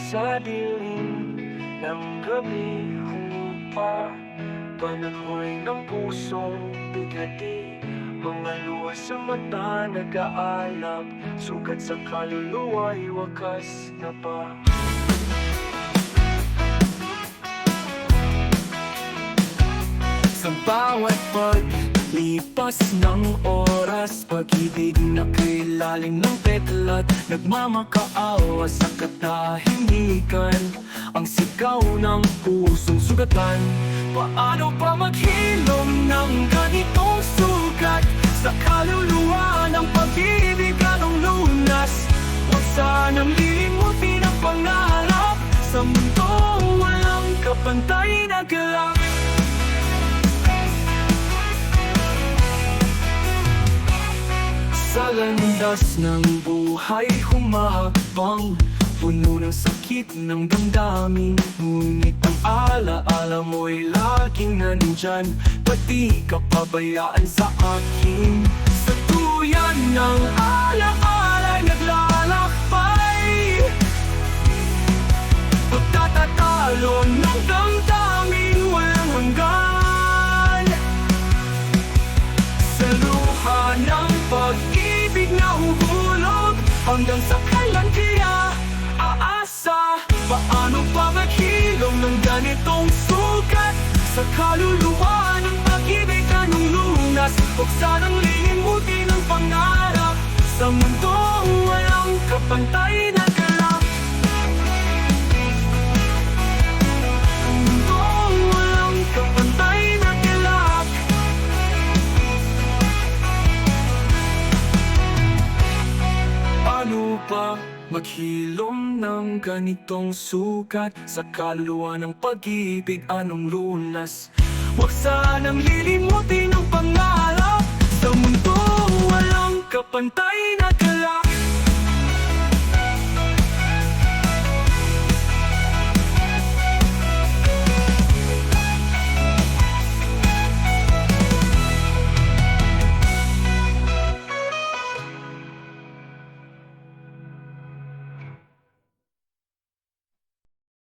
Sa dilim ng gabi humupa, panahoy ng pusong bigati. Mga luha sa mata nag-aalab, sugat sa kaluluwa'y wakas na pa. Sa bawat paglipas ng oras, pag-ibig na kailalim ng petlat, nagmamakaawa sa katahimikan. Ang sigaw ng pusong sugatan, paano pa maghilom ng ganitong sugat? Sa kaluluwa ng pag-ibig anong lunas? Huwag sanang limutin ang pangarap, sa mundong walang kapantay na galak. Sa landas ng buhay humahakbang, puno ng sakit ng damdamin. Ngunit ang alaala mo'y laging nandyan, pati ka pabayaan sa akin. Sa tuyan ng alaala'y naglalakbay, pagtatatalo ng damdamin walang hanggan. Sa luha ng pag-ibig na huhulog, hanggang sa kailan kaya aasa? Paano pa maghilom ng ganitong sugat? Sa kaluluwa ng pag-ibig anong lunas? Huwag sanang limutin ang pangarap, sa mundong walang kapantay na galak. Mundong walang kapantay na galak. Paano pa maghilom ng ganitong sugat? Sa kaluluwa ng pag-ibig anong lunas? Huwag sanang lilimutin ang pangarap, sa mundo walang kapantay